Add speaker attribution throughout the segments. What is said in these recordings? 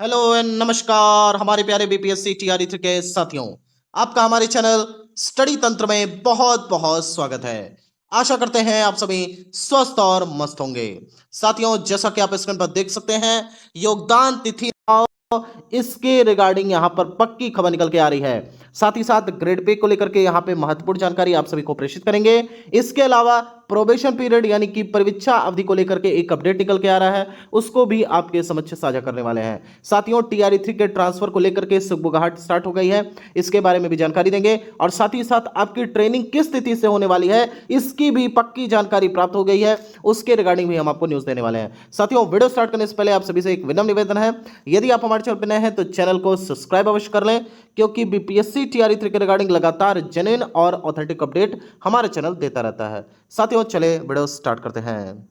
Speaker 1: Hello and नमस्कार हमारे प्यारे बीपीएससी टीआरई के साथियों। आपका हमारे चैनल स्टडी तंत्र में बहुत बहुत स्वागत है। आशा करते हैं आप सभी स्वस्थ और मस्त होंगे। साथियों, जैसा कि आप स्क्रीन पर देख सकते हैं, योगदान तिथि इसके रिगार्डिंग यहां पर पक्की खबर निकल के आ रही है। साथ ही साथ ग्रेड पे को लेकर के यहां पे महत्वपूर्ण जानकारी आप सभी को प्रेषित करेंगे। इसके अलावा प्रोबेशन पीरियड यानी कि परीक्षा अवधि को लेकर के एक अपडेट निकल के आ रहा है, उसको भी आपके समक्ष साझा करने वाले हैं। साथियों, टीआरई 3 के ट्रांसफर को लेकर के सुगबुगाहट स्टार्ट हो गई है, इसके बारे में भी जानकारी देंगे। और साथ ही साथ आपकी ट्रेनिंग किस तिथि से होने वाली है, इसकी भी पक्की जानकारी प्राप्त हो गई है, उसके रिगार्डिंग भी हम आपको न्यूज देने वाले हैं। साथियों, वीडियो स्टार्ट करने से पहले आप सभी से एक विनम्र निवेदन है, यदि आप हमारे चैनल पर नए हैं तो चैनल को सब्सक्राइब अवश्य कर लें, क्योंकि बीपीएससी टीआरई 3 के रिगार्डिंग लगातार जेन्युइन और ऑथेंटिक अपडेट हमारे चैनल देता रहता है। साथियों, चले वीडियो स्टार्ट करते हैं।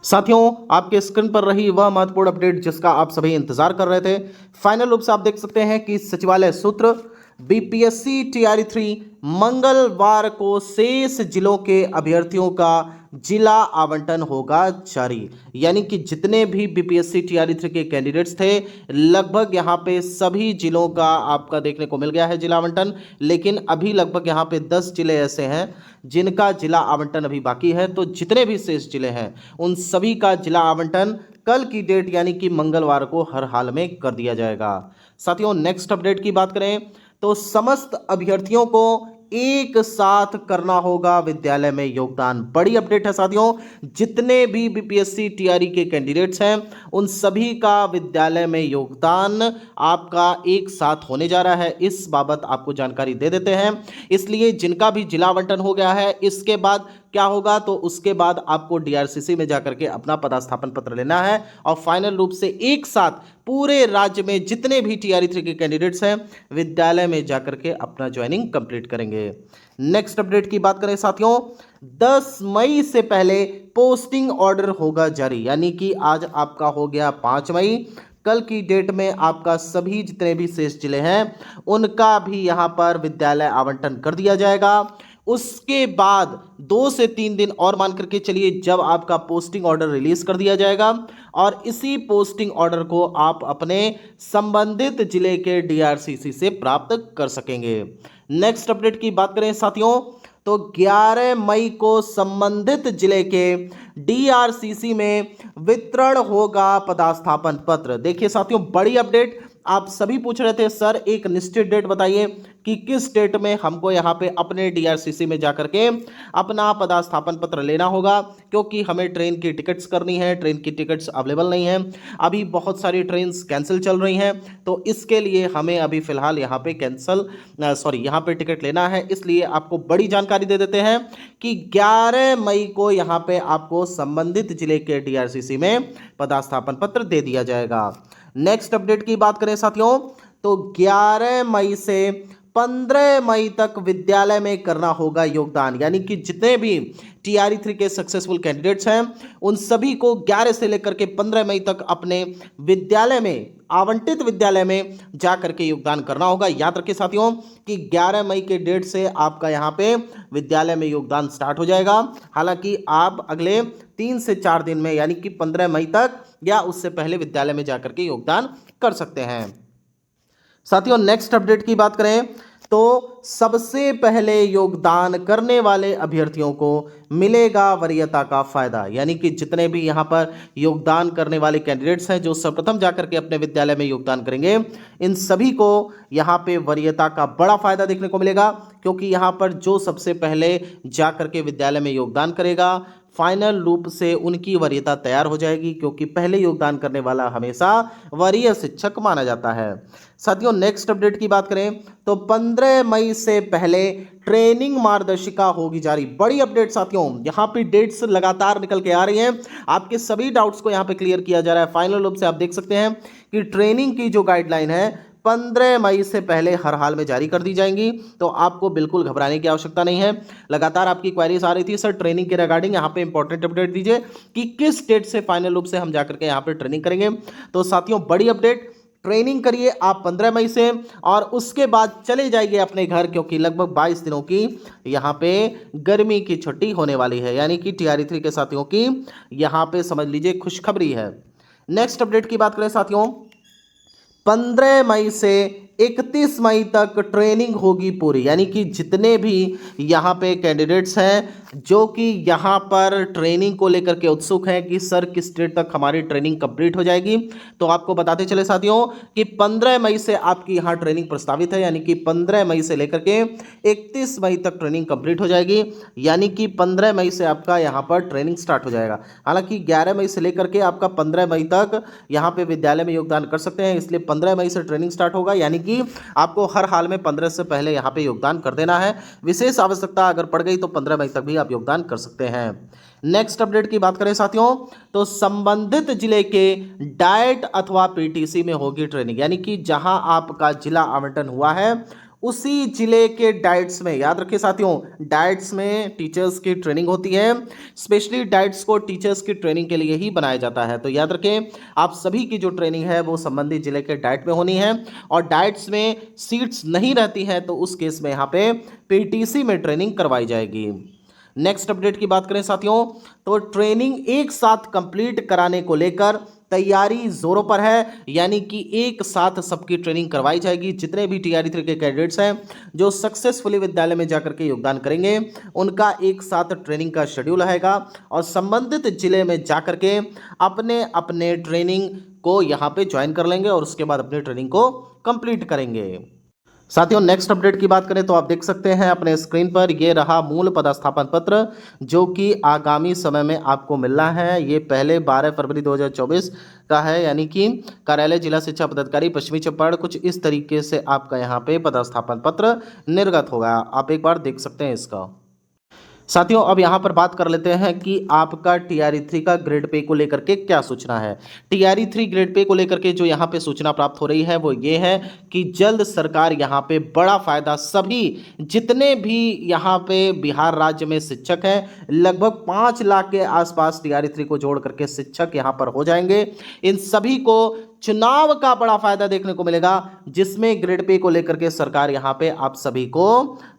Speaker 1: साथियों, आपके स्क्रीन पर रही वह महत्वपूर्ण अपडेट जिसका आप सभी इंतजार कर रहे थे, फाइनल रूप से आप देख सकते हैं कि सचिवालय सूत्र बीपीएससी टीआरई 3 मंगलवार को शेष जिलों के अभ्यर्थियों का जिला आवंटन होगा जारी। यानी कि जितने भी बीपीएससी टीआरई 3 के कैंडिडेट्स थे, लगभग यहां पे सभी जिलों का आपका देखने को मिल गया है जिला आवंटन। लेकिन अभी लगभग यहां पे 10 जिले ऐसे हैं जिनका जिला आवंटन अभी बाकी है। तो जितने भी शेष जिले हैं उन सभी का जिला आवंटन कल की डेट यानी कि मंगलवार को हर हाल में कर दिया जाएगा। साथियों, नेक्स्ट अपडेट की बात करें तो समस्त अभ्यर्थियों को एक साथ करना होगा विद्यालय में योगदान। बड़ी अपडेट है साथियों, जितने भी बीपीएससी टीआरई के कैंडिडेट्स हैं उन सभी का विद्यालय में योगदान आपका एक साथ होने जा रहा है। इस बाबत आपको जानकारी दे देते हैं। इसलिए जिनका भी जिला आवंटन हो गया है, इसके बाद क्या होगा तो उसके बाद आपको डीआरसीसी में जाकर के अपना पदस्थापन पत्र लेना है और फाइनल रूप से एक साथ पूरे राज्य में जितने भी टीआरई 3 के कैंडिडेट्स हैं विद्यालय में जाकर के अपना ज्वाइनिंग कंप्लीट करेंगे। नेक्स्ट अपडेट की बात करें साथियों, 10 मई से पहले पोस्टिंग ऑर्डर होगा जारी। यानी कि आज आपका हो गया 5 मई, कल की डेट में आपका सभी जितने भी शेष जिले हैं उनका भी यहां पर विद्यालय आवंटन कर दिया जाएगा। उसके बाद 2 से 3 दिन और मान करके चलिए, जब आपका पोस्टिंग ऑर्डर रिलीज कर दिया जाएगा और इसी पोस्टिंग ऑर्डर को आप अपने संबंधित जिले के डीआरसीसी से प्राप्त कर सकेंगे। नेक्स्ट अपडेट की बात करें साथियों तो 11 मई को संबंधित जिले के डीआरसीसी में वितरण होगा पदस्थापन पत्र। देखिए साथियों, बड़ी अपडेट। आप सभी पूछ रहे थे सर एक निश्चित डेट बताइए कि किस डेट में हमको यहाँ पे अपने डीआरसीसी में जाकर के अपना पदस्थापन पत्र लेना होगा, क्योंकि हमें ट्रेन की टिकट्स करनी है। ट्रेन की टिकट्स अवेलेबल नहीं है, अभी बहुत सारी ट्रेन्स कैंसिल चल रही हैं, तो इसके लिए हमें अभी फिलहाल यहाँ पे यहाँ पे टिकट लेना है। इसलिए आपको बड़ी जानकारी दे देते हैं कि 11 मई को यहाँ पे आपको संबंधित जिले के डीआरसीसी में पदस्थापन पत्र दे दिया जाएगा। नेक्स्ट अपडेट की बात करें साथियों तो 11 मई से 15 मई तक विद्यालय में करना होगा योगदान। यानी कि जितने भी टीआरई 3 के सक्सेसफुल कैंडिडेट्स हैं उन सभी को 11 से लेकर के 15 मई तक अपने विद्यालय में आवंटित विद्यालय में जा करके योगदान करना होगा। याद रखिए साथियों कि 11 मई के डेट से आपका यहाँ पे विद्यालय में योगदान स्टार्ट हो जाएगा। हालांकि आप अगले 3 से 4 दिन में यानी कि 15 मई तक या उससे पहले विद्यालय में जाकर के योगदान कर सकते हैं। साथियों, नेक्स्ट अपडेट की बात करें तो सबसे पहले योगदान करने वाले अभ्यर्थियों को मिलेगा वरीयता का फायदा। यानी कि जितने भी यहां पर योगदान करने वाले कैंडिडेट्स हैं जो सर्वप्रथम जाकर के अपने विद्यालय में योगदान करेंगे, इन सभी को यहां पे वरीयता का बड़ा फायदा देखने को मिलेगा, क्योंकि यहां पर जो सबसे पहले जाकर के विद्यालय में योगदान करेगा फाइनल रूप से उनकी वरीयता तैयार हो जाएगी, क्योंकि पहले योगदान करने वाला हमेशा वरीय शिक्षक माना जाता है। साथियों, नेक्स्ट अपडेट की बात करें तो 15 मई से पहले ट्रेनिंग मार्गदर्शिका होगी जारी। बड़ी अपडेट साथियों, यहाँ पे डेट्स लगातार निकल के आ रही हैं, आपके सभी डाउट्स को यहाँ पे क्लियर किया जा रहा है। फाइनल रूप से आप देख सकते हैं कि ट्रेनिंग की जो गाइडलाइन है 15 मई से पहले हर हाल में जारी कर दी जाएंगी, तो आपको बिल्कुल घबराने की आवश्यकता नहीं है। लगातार आपकी क्वेरीज आ रही थी सर ट्रेनिंग के रिगार्डिंग, यहाँ पे इंपॉर्टेंट अपडेट दीजिए कि किस डेट से फाइनल रूप से हम जाकर के यहाँ पे ट्रेनिंग करेंगे। तो साथियों, बड़ी अपडेट, ट्रेनिंग करिए आप 15 मई से और उसके बाद चले जाइए अपने घर, क्योंकि लगभग 22 दिनों की यहाँ पे गर्मी की छुट्टी होने वाली है। यानी कि टीआरई 3 के साथियों की यहाँ पे समझ लीजिए खुशखबरी है। नेक्स्ट अपडेट की बात करें साथियों 15 मई से 31 मई तक ट्रेनिंग होगी पूरी, यानी कि जितने भी यहाँ पे कैंडिडेट्स हैं जो कि यहाँ पर ट्रेनिंग को लेकर के उत्सुक हैं कि सर किस डेट तक हमारी ट्रेनिंग कंप्लीट हो जाएगी, तो आपको बताते चले साथियों कि 15 मई से आपकी यहाँ ट्रेनिंग प्रस्तावित है, यानी कि 15 मई से लेकर के 31 मई तक ट्रेनिंग कंप्लीट हो जाएगी, यानी कि 15 मई से आपका यहाँ पर ट्रेनिंग स्टार्ट हो जाएगा। हालांकि 11 मई से लेकर के आपका 15 मई तक यहाँ पे विद्यालय में योगदान कर सकते हैं, इसलिए 15 मई से ट्रेनिंग स्टार्ट होगा, यानी कि आपको हर हाल में 15 से पहले यहाँ पे योगदान कर देना है। विशेष आवश्यकता अगर पड़ गई तो 15 मई तक भी आप योगदान कर सकते हैं। नेक्स्ट अपडेट की बात करें साथियों, तो संबंधित जिले के डाइट अथवा पीटीसी में होगी ट्रेनिंग, यानी कि जहां आपका जिला आवंटन हुआ है उसी जिले के डाइट्स में, याद रखिए साथियों, डाइट्स में टीचर्स की ट्रेनिंग होती है। स्पेशली डाइट्स को टीचर्स की ट्रेनिंग के लिए ही बनाया जाता है, तो याद रखें आप सभी की जो ट्रेनिंग है वो संबंधित जिले के डाइट में होनी है, और डाइट्स में सीट्स नहीं रहती हैं तो उस केस में यहाँ पे पीटीसी में ट्रेनिंग करवाई जाएगी। नेक्स्ट अपडेट की बात करें साथियों, तो ट्रेनिंग एक साथ कंप्लीट कराने को लेकर तैयारी जोरों पर है, यानी कि एक साथ सबकी ट्रेनिंग करवाई जाएगी। जितने भी टीआरई 3 के कैंडिडेट्स हैं जो सक्सेसफुली विद्यालय में जाकर के योगदान करेंगे उनका एक साथ ट्रेनिंग का शेड्यूल रहेगा और संबंधित जिले में जाकर के अपने अपने ट्रेनिंग को यहाँ पे ज्वाइन कर लेंगे और उसके बाद अपनी ट्रेनिंग को कंप्लीट करेंगे। साथियों नेक्स्ट अपडेट की बात करें तो आप देख सकते हैं अपने स्क्रीन पर ये रहा मूल पदस्थापन पत्र जो कि आगामी समय में आपको मिलना है। ये पहले 12 फरवरी 2024 का है, यानी कि कार्यालय जिला शिक्षा पदाधिकारी पश्चिमी चंपारण, कुछ इस तरीके से आपका यहाँ पे पदस्थापन पत्र निर्गत होगा। आप एक बार देख सकते हैं इसका। साथियों अब यहाँ पर बात कर लेते हैं कि आपका टीआरई 3 का ग्रेड पे को लेकर के क्या सूचना है। टीआरई 3 ग्रेड पे को लेकर के जो यहाँ पे सूचना प्राप्त हो रही है वो ये है कि जल्द सरकार यहाँ पे बड़ा फायदा सभी जितने भी यहाँ पे बिहार राज्य में शिक्षक हैं, लगभग 5 लाख के आसपास टीआरई 3 को जोड़ करके शिक्षक यहाँ पर हो जाएंगे। इन सभी को चुनाव का बड़ा फायदा देखने को मिलेगा, जिसमें ग्रेड पे को लेकर के सरकार यहां पे आप सभी को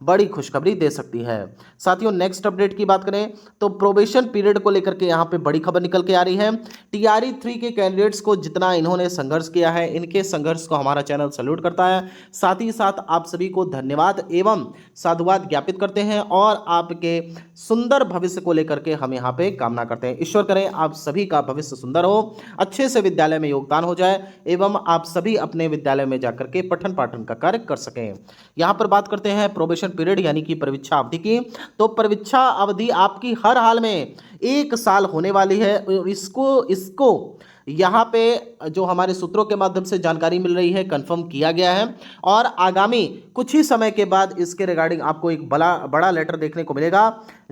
Speaker 1: बड़ी खुशखबरी दे सकती है। साथियों नेक्स्ट अपडेट की बात करें तो प्रोबेशन पीरियड को लेकर के यहां पे बड़ी खबर निकल के आ रही है। टीआरई 3 के कैंडिडेट्स को जितना इन्होंने संघर्ष किया है, इनके संघर्ष को हमारा चैनल सैल्यूट करता है। साथ ही साथ आप सभी को धन्यवाद एवं साधुवाद ज्ञापित करते हैं और आपके सुंदर भविष्य को लेकर के हम यहाँ पे कामना करते हैं। ईश्वर करें आप सभी का भविष्य सुंदर हो, अच्छे से विद्यालय में योगदान हो जाए एवं आप सभी अपने विद्यालय में जाकर के पठन पाठन का कार्य कर सकें। यहां पर बात करते हैं प्रोबेशन पीरियड यानी कि परीक्षा अवधि की, तो परीक्षा अवधि आपकी हर हाल में 1 साल होने वाली है। इसको यहाँ पे जो हमारे सूत्रों के माध्यम से जानकारी मिल रही है कंफर्म किया गया है और आगामी कुछ ही समय के बाद इसके रिगार्डिंग आपको एक बड़ा लेटर देखने को मिलेगा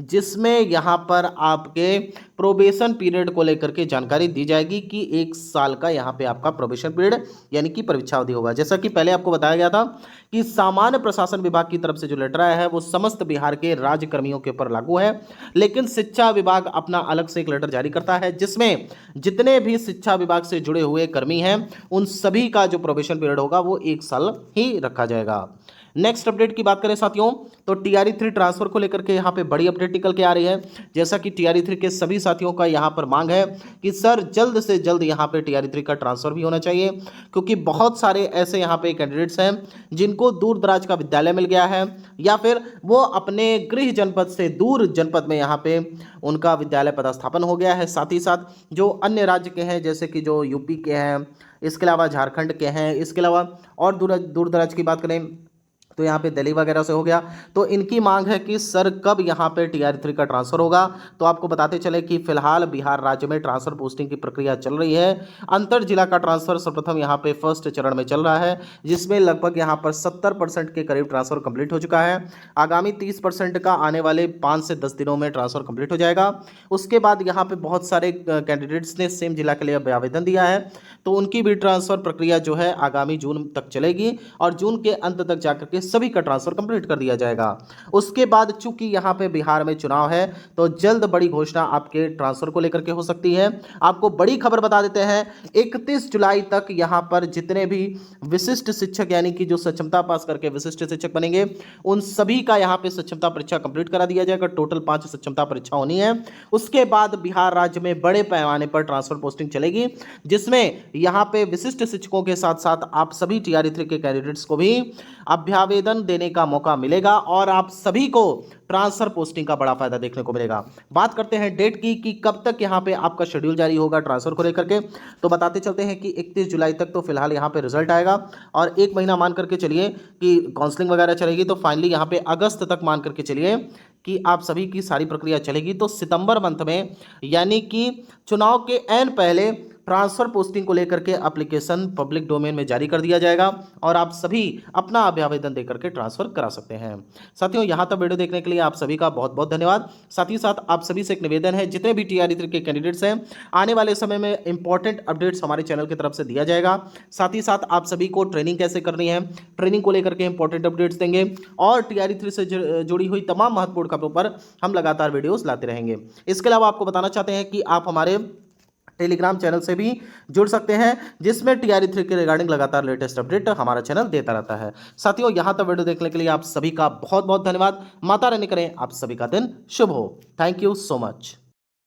Speaker 1: जिसमें यहाँ पर आपके प्रोबेशन पीरियड को लेकर के जानकारी दी जाएगी कि 1 साल का यहाँ पे आपका प्रोबेशन पीरियड यानी कि परीक्षा अवधि होगा। जैसा कि पहले आपको बताया गया था कि सामान्य प्रशासन विभाग की तरफ से जो लेटर आया है वो समस्त बिहार के राज्य कर्मियों के ऊपर लागू है, लेकिन शिक्षा विभाग अपना अलग से एक लेटर जारी करता है जिसमें जितने भी शिक्षा विभाग से जुड़े हुए कर्मी हैं उन सभी का जो प्रोबेशन पीरियड होगा वो 1 साल ही रखा जाएगा। नेक्स्ट अपडेट की बात करें साथियों तो टीआरई 3 ट्रांसफर को लेकर के यहाँ पे बड़ी अपडेट निकल के आ रही है। जैसा कि टीआरई 3 के सभी साथियों का यहाँ पर मांग है कि सर जल्द से जल्द यहाँ पे टीआरई 3 का ट्रांसफर भी होना चाहिए, क्योंकि बहुत सारे ऐसे यहाँ पे कैंडिडेट्स हैं जिनको दूर दराज का विद्यालय मिल गया है या फिर वो अपने गृह जनपद से दूर जनपद में यहाँ पे उनका विद्यालय पदस्थापन हो गया है। साथ ही साथ जो अन्य राज्य के हैं जैसे कि जो यूपी के हैं, इसके अलावा झारखंड के हैं, इसके अलावा और दूर दराज की बात करें तो यहाँ पे दिल्ली वगैरह से हो गया, तो इनकी मांग है कि सर कब यहाँ पे टीआरई 3 का ट्रांसफर होगा। तो आपको बताते चले कि फिलहाल बिहार राज्य में ट्रांसफर पोस्टिंग की प्रक्रिया चल रही है। अंतर जिला का ट्रांसफर सर्वप्रथम यहाँ पे फर्स्ट चरण में चल रहा है जिसमें लगभग यहाँ पर 70% के करीब ट्रांसफर कंप्लीट हो चुका है। आगामी 30% का आने वाले 5 से 10 दिनों में ट्रांसफर कंप्लीट हो जाएगा। उसके बाद यहाँ पे बहुत सारे कैंडिडेट्स ने सेम जिला के लिए आवेदन दिया है, तो उनकी भी ट्रांसफर प्रक्रिया जो है आगामी जून तक चलेगी और जून के अंत तक जाकर के सभी का ट्रांसफर कंप्लीट कर दिया जाएगा। उसके बाद चूंकि यहाँ पे बिहार में चुनाव है तो जल्द बड़ी घोषणा आपके ट्रांसफर को लेकर के हो सकती है। आपको बड़ी खबर बता देते हैं, 31 जुलाई तक यहाँ पर जितने भी विशिष्ट शिक्षक यानी कि जो सक्षमता पास करके विशिष्ट शिक्षक बनेंगे उन सभी का यहाँ पे सक्षमता परीक्षा कंप्लीट करा दिया जाएगा। टोटल 5 सक्षमता परीक्षा होनी है। उसके बाद बिहार राज्य में बड़े पैमाने पर ट्रांसफर पोस्टिंग चलेगी, जिसमें यहाँ पे विशिष्ट शिक्षकों के साथ साथ आप सभी टीआरई 3 के कैंडिडेट्स को भी अभ्यावेदन देने का मौका मिलेगा और आप सभी को ट्रांसफर पोस्टिंग का बड़ा फायदा देखने को मिलेगा। बात करते हैं डेट की कि कब तक यहाँ पे आपका शेड्यूल जारी होगा ट्रांसफर को लेकर के, तो बताते चलते हैं कि 31 जुलाई तक तो फिलहाल यहाँ पे रिजल्ट आएगा और एक महीना मान करके चलिए कि काउंसलिंग वगैरह चलेगी, तो फाइनली यहाँ पे अगस्त तक मान करके चलिए कि आप सभी की सारी प्रक्रिया चलेगी। तो सितंबर मंथ में यानी कि चुनाव के ऐन पहले ट्रांसफर पोस्टिंग को लेकर के एप्लीकेशन पब्लिक डोमेन में जारी कर दिया जाएगा और आप सभी अपना अभ्यावेदन देकर के ट्रांसफर करा सकते हैं। साथियों, यहाँ तक वीडियो देखने के लिए आप सभी का बहुत बहुत धन्यवाद। साथ ही साथ आप सभी से एक निवेदन है, जितने भी टीआरई 3 के कैंडिडेट्स हैं आने वाले समय में इंपॉर्टेंट अपडेट्स हमारे चैनल की तरफ से दिया जाएगा। साथ ही साथ आप सभी को ट्रेनिंग कैसे करनी है, ट्रेनिंग को लेकर के इंपॉर्टेंट अपडेट्स देंगे और टीआरई 3 से जुड़ी हुई तमाम महत्वपूर्ण खबरों पर हम लगातार वीडियोस लाते रहेंगे। इसके अलावा आपको बताना चाहते हैं कि आप हमारे टेलीग्राम चैनल से भी जुड़ सकते हैं, जिसमें टीआरई 3 के रिगार्डिंग लगातार लेटेस्ट अपडेट हमारा चैनल देता रहता है। साथियों, यहां तक वीडियो देखने के लिए आप सभी का बहुत बहुत धन्यवाद। माता रानी करें आप सभी का दिन शुभ हो। Thank you so much.